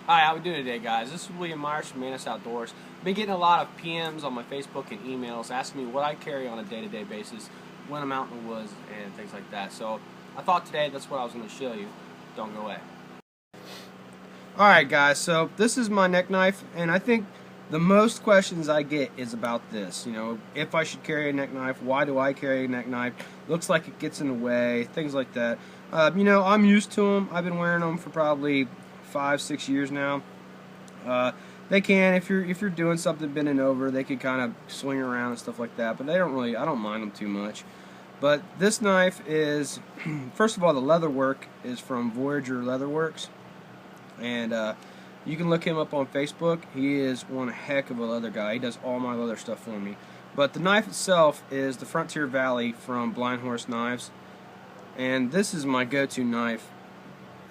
Hi, how we doing today, guys? This is William Myers from Manus Outdoors. Been getting a lot of PMs on my Facebook and emails asking me what I carry on a day-to-day basis when I'm out in the woods and things like that. So I thought today that's what I was going to show you. Don't go away. Alright guys, so this is my neck knife, and I think the most questions I get is about this. You know, if I should carry a neck knife, why do I carry a neck knife? Looks like it gets in the way, things like that. You know, I'm used to them. I've been wearing them for probably 5-6 years now. They can, if you're doing something bending over, they can kind of swing around and stuff like that, but they don't really, I don't mind them too much. But this knife is, first of all, the leather work is from Voyager Leatherworks, and you can look him up on Facebook. He is one heck of a leather guy. He does all my leather stuff for me. But the knife itself is the Frontier Valley from Blind Horse Knives, and this is my go-to knife.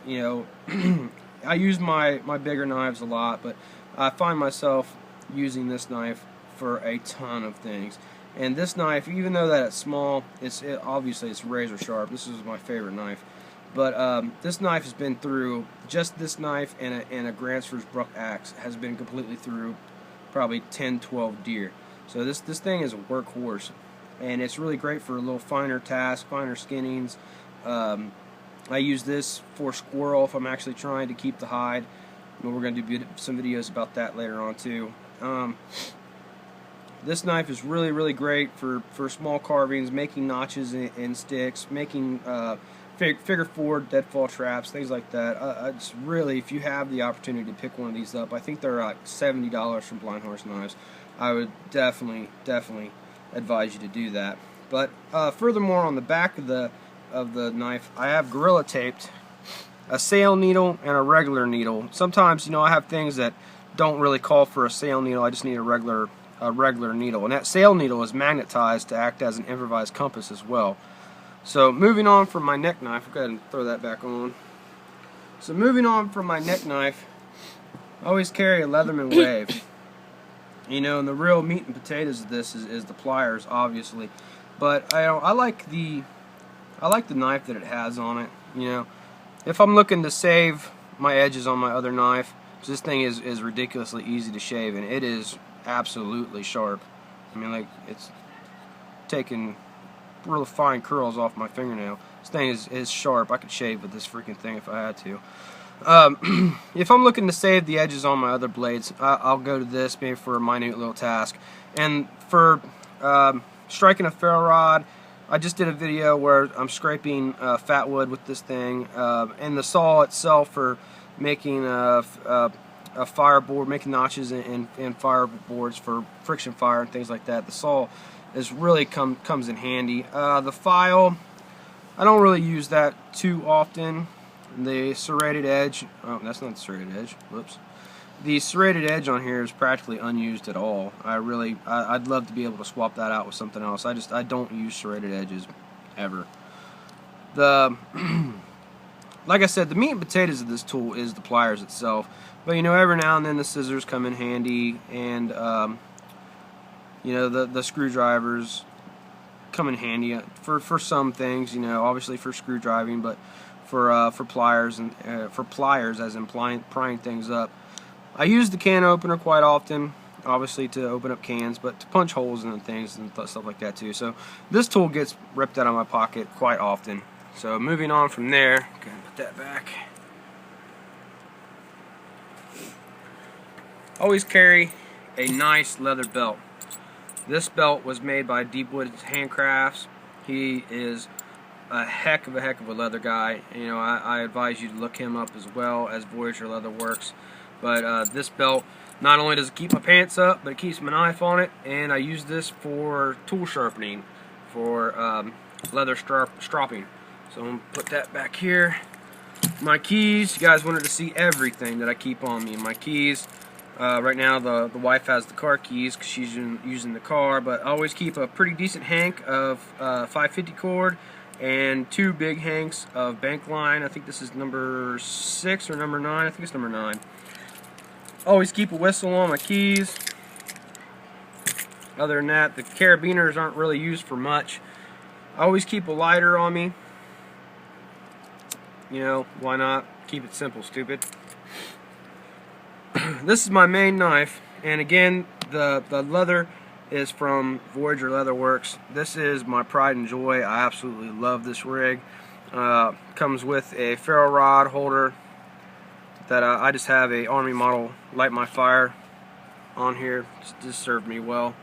You know, I use my bigger knives a lot, but I find myself using this knife for a ton of things. And this knife, even though that it's small, obviously it's razor sharp. This is my favorite knife. But this knife has been through, just this knife and a Gransfors Bruck axe has been completely through probably 10-12 deer. So this thing is a workhorse, and it's really great for a little finer tasks, finer skinnings. I use this for squirrel if I'm actually trying to keep the hide. But we're going to do some videos about that later on too. This knife is really great for small carvings, making notches in sticks, making figure 4 deadfall traps, things like that. It's really, if you have the opportunity to pick one of these up, I think they're like $70 from Blind Horse Knives. I would definitely advise you to do that. But furthermore, on the back of the knife, I have Gorilla taped a sail needle and a regular needle. Sometimes, you know, I have things that don't really call for a sail needle. I just need a regular needle, and that sail needle is magnetized to act as an improvised compass as well. So moving on from my neck knife, go ahead and throw that back on. So moving on from my neck knife, I always carry a Leatherman Wave. You know, and the real meat and potatoes of this is the pliers, obviously. But I like the knife that it has on it. You know, if I'm looking to save my edges on my other knife, this thing is ridiculously easy to shave, and it is absolutely sharp. I mean, like, it's taking real fine curls off my fingernail. This thing is sharp. I could shave with this freaking thing if I had to. If I'm looking to save the edges on my other blades, I'll go to this maybe for a minute little task. And for striking a ferro rod, I just did a video where I'm scraping fat wood with this thing, and the saw itself for making a fireboard, making notches in fireboards for friction fire and things like that. The saw is really comes in handy. The file, I don't really use that too often. The serrated edge, oh, that's not the serrated edge, whoops. The serrated edge on here is practically unused at all. I'd love to be able to swap that out with something else. I don't use serrated edges ever. Like I said, the meat and potatoes of this tool is the pliers itself. But you know, every now and then the scissors come in handy, and you know, the screwdrivers come in handy for some things. You know, obviously for screwdriving, but for pliers and for pliers, as in prying things up. I use the can opener quite often, obviously to open up cans, but to punch holes in things and stuff like that too. So this tool gets ripped out of my pocket quite often. So moving on from there, go ahead and put that back. Always carry a nice leather belt. This belt was made by Deepwood Handcrafts. He is a heck of a leather guy. You know, I advise you to look him up as well as Voyager Leatherworks. But this belt, not only does it keep my pants up, but it keeps my knife on it, and I use this for tool sharpening, for leather stropping. So I'm going to put that back here. My keys, you guys wanted to see everything that I keep on me. My keys, right now the wife has the car keys because she's using the car, but I always keep a pretty decent hank of 550 cord and 2 big hanks of bank line. I think this is number 6 or number 9. I think it's number 9. Always keep a whistle on my keys. Other than that, the carabiners aren't really used for much. I always keep a lighter on me. You know, why not? Keep it simple, stupid. this is my main knife, and again, the leather is from Voyager Leather Works. This is my pride and joy. I absolutely love this rig. Comes with a ferro rod holder that I just have a Army model Light My Fire on here. This served me well.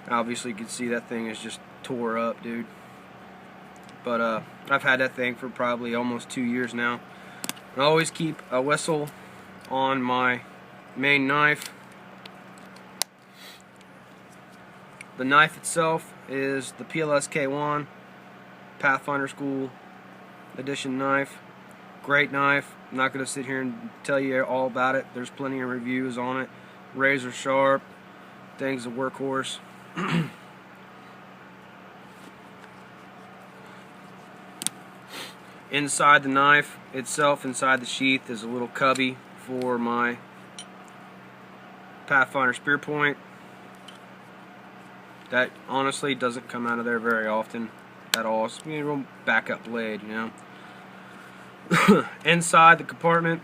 Obviously you can see that thing is just tore up, dude. But I've had that thing for probably almost 2 years now. I always keep a whistle on my main knife. The knife itself is the PLS K1 Pathfinder School Edition knife. Great knife. I'm not going to sit here and tell you all about it. There's plenty of reviews on it. Razor sharp. Thing's a workhorse. Inside the knife itself, inside the sheath, is a little cubby for my Pathfinder spear point. That honestly doesn't come out of there very often at all. It's a real backup blade, you know. Inside the compartment,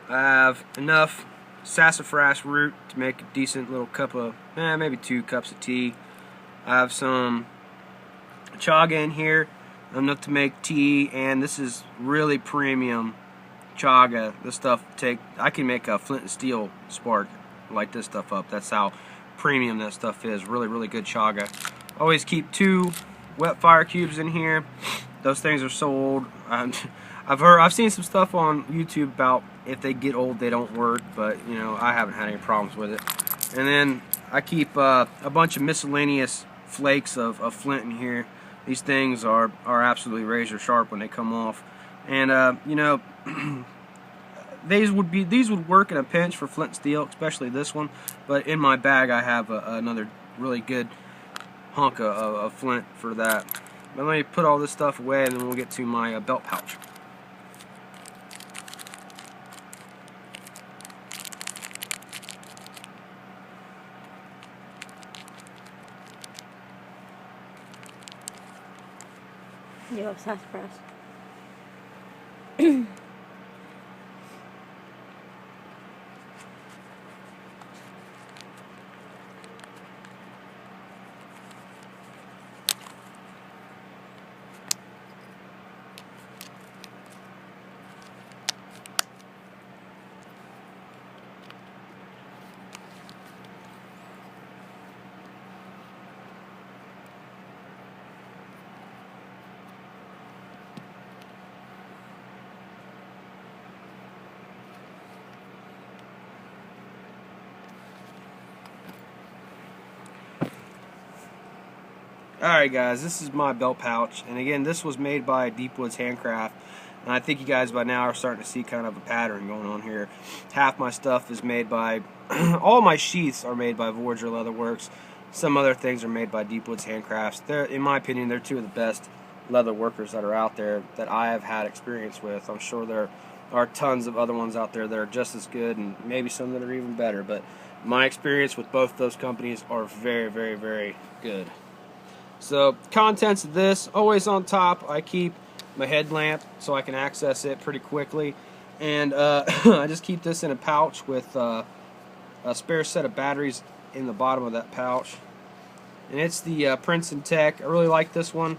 I have enough sassafras root to make a decent little cup of, maybe 2 cups of tea. I have some chaga in here, enough to make tea, and this is really premium chaga. This stuff I can make a flint and steel spark, light this stuff up. That's how premium that stuff is. Really, really good chaga. Always keep 2 wet fire cubes in here. Those things are so old. I've seen some stuff on YouTube about if they get old they don't work, but you know, I haven't had any problems with it. And then I keep a bunch of miscellaneous flakes of flint in here. These things are absolutely razor sharp when they come off, and you know, these would work in a pinch for flint and steel, especially this one. But in my bag I have another really good hunk of flint for that. But let me put all this stuff away, and then we'll get to my belt pouch. You have sassafras. Alright guys, this is my belt pouch, and again, this was made by Deepwoods Handcraft, and I think you guys by now are starting to see kind of a pattern going on here. Half my stuff is made by, all my sheaths are made by Voyager Leather Works. Some other things are made by Deepwoods Handcrafts. In my opinion, they're 2 of the best leather workers that are out there that I have had experience with. I'm sure there are tons of other ones out there that are just as good, and maybe some that are even better, but my experience with both those companies are very, very, very good. So, contents of this, always on top, I keep my headlamp so I can access it pretty quickly. And I just keep this in a pouch with a spare set of batteries in the bottom of that pouch. And it's the Princeton Tech. I really like this one.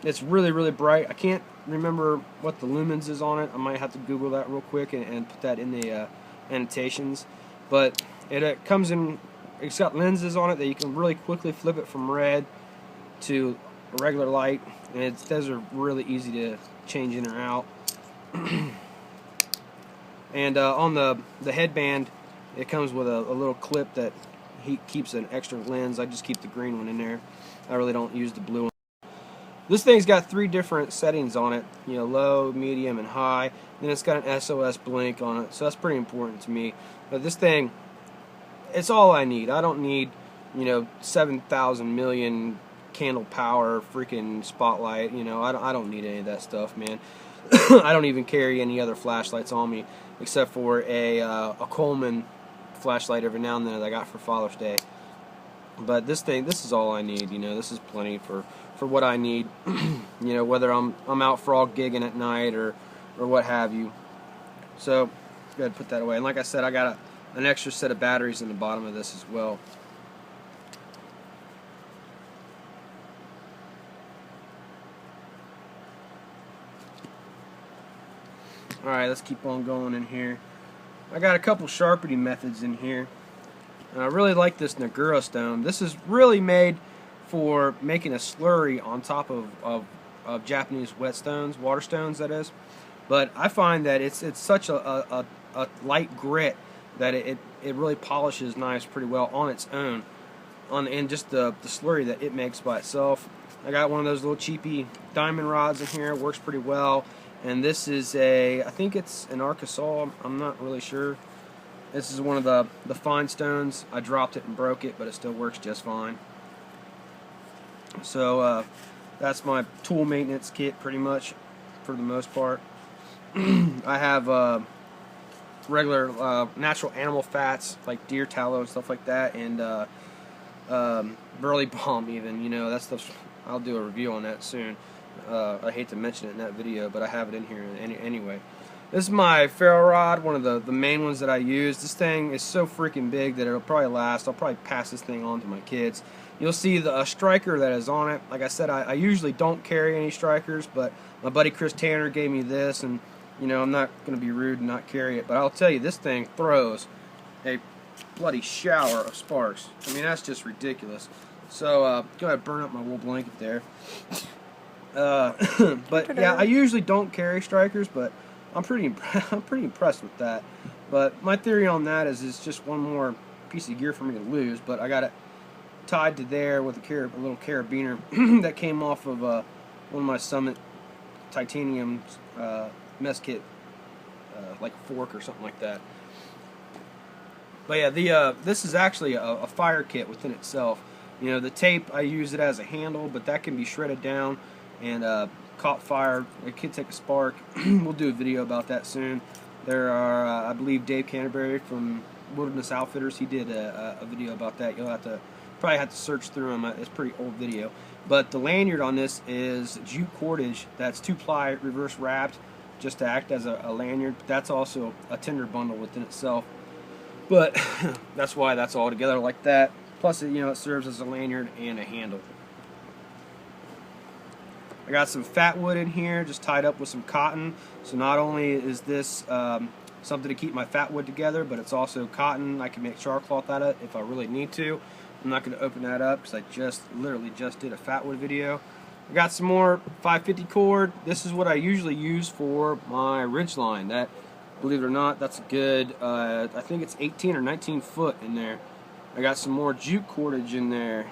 It's really, really bright. I can't remember what the lumens is on it. I might have to Google that real quick and put that in the annotations. But it comes in... It's got lenses on it that you can really quickly flip it from red to a regular light, and those are really easy to change in or out. And on the headband, it comes with a little clip that keeps an extra lens. I just keep the green one in there. I really don't use the blue one. This thing's got 3 different settings on it, you know, low, medium, and high. Then it's got an SOS blink on it, so that's pretty important to me. But this thing, it's all I need. I don't need, you know, 7,000 million candle power freaking spotlight. You know, I don't need any of that stuff, man. I don't even carry any other flashlights on me except for a Coleman flashlight every now and then that I got for Father's Day. But this is all I need. You know, this is plenty for what I need. You know, whether I'm out frog gigging at night or what have you. So ahead and put that away. And like I said, I got an extra set of batteries in the bottom of this as well. Alright, let's keep on going in here. I got a couple sharpening methods in here. And I really like this Nagura stone. This is really made for making a slurry on top of Japanese whetstones, water stones that is. But I find that it's such a light grit that it really polishes knives pretty well on its own. And just the slurry that it makes by itself. I got one of those little cheapy diamond rods in here. It works pretty well. And this is I think it's an Arkansas, I'm not really sure. This is one of the fine stones. I dropped it and broke it, but it still works just fine. So that's my tool maintenance kit pretty much for the most part. I have regular natural animal fats like deer tallow and stuff like that, and burley balm even, you know, that stuff. I'll do a review on that soon. I hate to mention it in that video, but I have it in here anyway. This is my ferro rod, one of the main ones that I use. This thing is so freaking big that it'll probably last. I'll probably pass this thing on to my kids. You'll see the striker that is on it. Like I said, I usually don't carry any strikers, but my buddy Chris Tanner gave me this, and you know, I'm not going to be rude and not carry it, but I'll tell you, this thing throws a bloody shower of sparks. I mean, that's just ridiculous. So go ahead and burn up my wool blanket there. But yeah, I usually don't carry strikers, but I'm pretty impressed with that. But my theory on that is it's just one more piece of gear for me to lose. But I got it tied to there with a little carabiner that came off of one of my Summit titanium mess kit, like a fork or something like that. But yeah, this is actually a fire kit within itself. You know, the tape, I use it as a handle, but that can be shredded down and caught fire. It could take a spark. We'll do a video about that soon. There are, I believe, Dave Canterbury from Wilderness Outfitters. He did a video about that. You'll probably have to search through them. It's a pretty old video. But the lanyard on this is jute cordage that's 2-ply reverse wrapped, just to act as a lanyard. That's also a tender bundle within itself. But that's why that's all together like that. Plus, you know, it serves as a lanyard and a handle. I got some fat wood in here, just tied up with some cotton. So not only is this something to keep my fat wood together, but it's also cotton. I can make charcloth out of it if I really need to. I'm not going to open that up because I literally just did a fat wood video. I got some more 550 cord. This is what I usually use for my ridgeline. That, believe it or not, that's a good, I think it's 18 or 19 foot in there. I got some more jute cordage in there.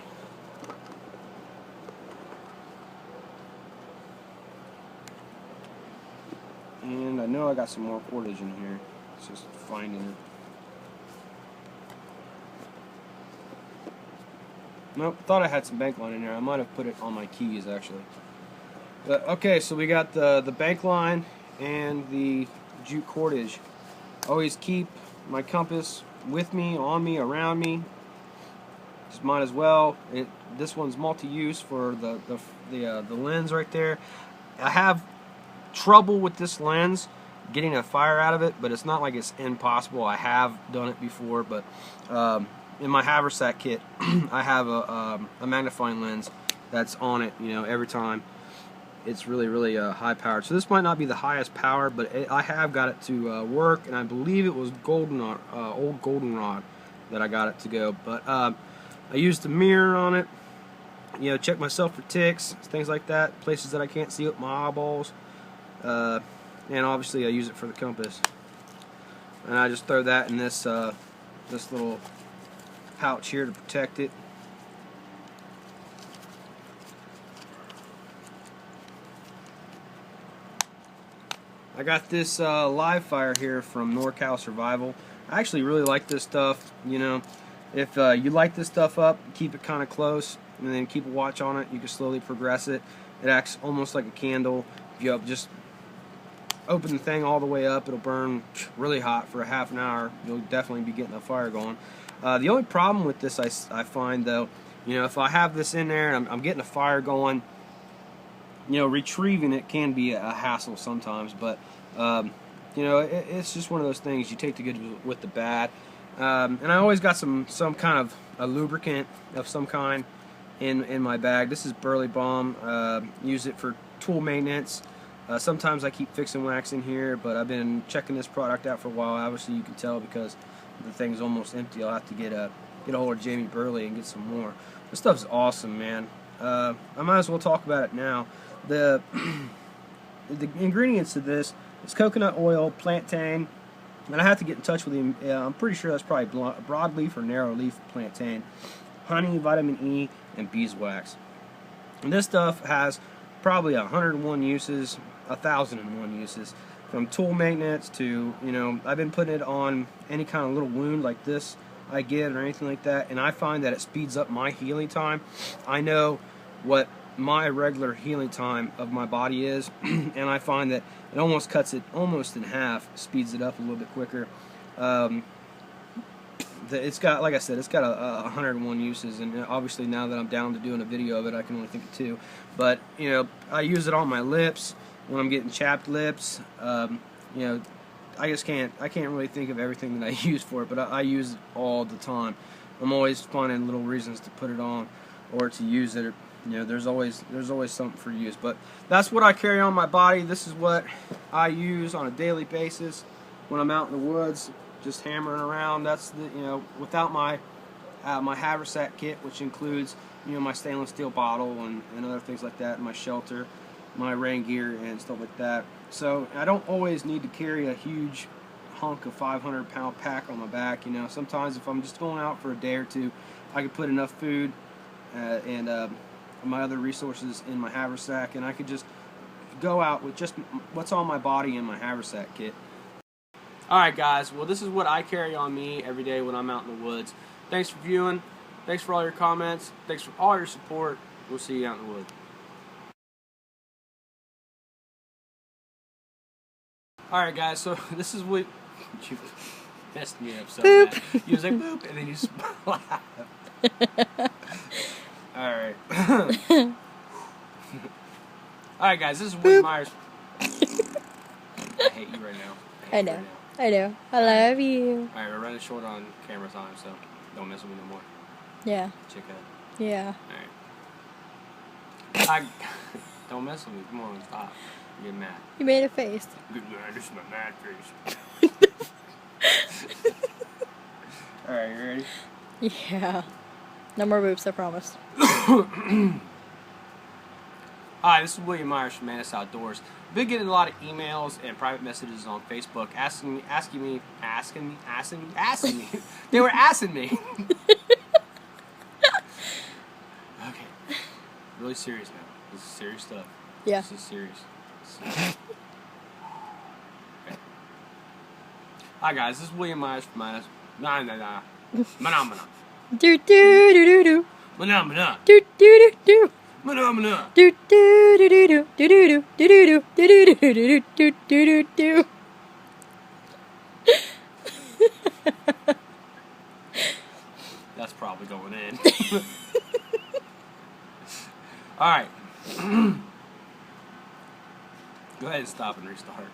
And I know I got some more cordage in here. It's just finding it. Nope, thought I had some bank line in there. I might have put it on my keys actually. But okay, so we got the bank line and the jute cordage. Always keep my compass with me, on me, around me. Just might as well. This one's multi-use for the lens right there. I have trouble with this lens getting a fire out of it, but it's not like it's impossible. I have done it before, but in my haversack kit, I have a magnifying lens that's on it, you know, every time. It's really high powered. So this might not be the highest power, but I have got it to work, and I believe it was old goldenrod that I got it to go. But I used the mirror on it, you know, check myself for ticks, things like that, places that I can't see with my eyeballs. And obviously I use it for the compass. And I just throw that in this this little pouch here to protect it. I got this live fire here from NorCal Survival. I actually really like this stuff. You know, if you light this stuff up, keep it kind of close, and then keep a watch on it. You can slowly progress it. It acts almost like a candle. If you just open the thing all the way up, it'll burn really hot for a half an hour. You'll definitely be getting a fire going. The only problem with this I find, though, you know, if I have this in there and I'm getting a fire going, you know, retrieving it can be a hassle sometimes. But you know, it's just one of those things. You take the good with the bad. And I always got some kind of a lubricant of some kind in my bag. This is Burley Balm. Use it for tool maintenance. Sometimes I keep fixing wax in here, but I've been checking this product out for a while. Obviously, you can tell because the thing's almost empty. I'll have to get a hold of Jamie Burley and get some more. This stuff's awesome, man. I might as well talk about it now. The ingredients to this is coconut oil, plantain, and I have to get in touch with him. I'm pretty sure that's probably broadleaf or narrowleaf plantain, honey, vitamin E, and beeswax. And this stuff has probably 101 uses, 1,001 uses, from tool maintenance to, you know, I've been putting it on any kind of little wound like this I get or anything like that, and I find that it speeds up my healing time. I know what my regular healing time of my body is, and I find that it almost cuts it almost in half, speeds it up a little bit quicker. It's got, like I said, it's got 101 uses, and obviously now that I'm down to doing a video of it, I can only think of 2. But, you know, I use it on my lips when I'm getting chapped lips. You know, I can't really think of everything that I use for it, but I use it all the time. I'm always finding little reasons to put it on or to use it. You know, there's always something for use. But that's what I carry on my body. This is what I use on a daily basis when I'm out in the woods, just hammering around. That's the, you know, without my my haversack kit, which includes, you know, my stainless steel bottle and other things like that, my shelter, my rain gear and stuff like that. So I don't always need to carry a huge hunk of 500-pound pack on my back. You know, sometimes if I'm just going out for a day or two, I can put enough food and my other resources in my haversack, and I could just go out with just what's on my body in my haversack kit. Alright guys, well this is what I carry on me every day when I'm out in the woods. Thanks for viewing, thanks for all your comments, thanks for all your support. We'll see you out in the woods. Alright guys, so this is what you messed me up so bad. You was like boop and then you splat. Alright. Alright guys, this is William Myers. I hate you right now. I know. I know. I love you. Alright, we're running short on camera time, so don't mess with me no more. Yeah. Chick head. Yeah. Alright. Don't mess with me. Come on, stop. I'm getting mad. You made a face. Good man, this is my mad face. Alright, you ready? Yeah. No more boobs, I promise. Hi, this is William Myers from Manus Outdoors. I've been getting a lot of emails and private messages on Facebook asking me. They were asking me. Okay. Really serious now. This is serious stuff. Yeah. This is serious. Okay. Hi guys, this is William Myers from Manus. Mana. Do do do do do. Mana. Do do do do. Mana. Do do do do do do do do do do do do do do do do do. That's probably going in. Alright. Go ahead and stop and restart.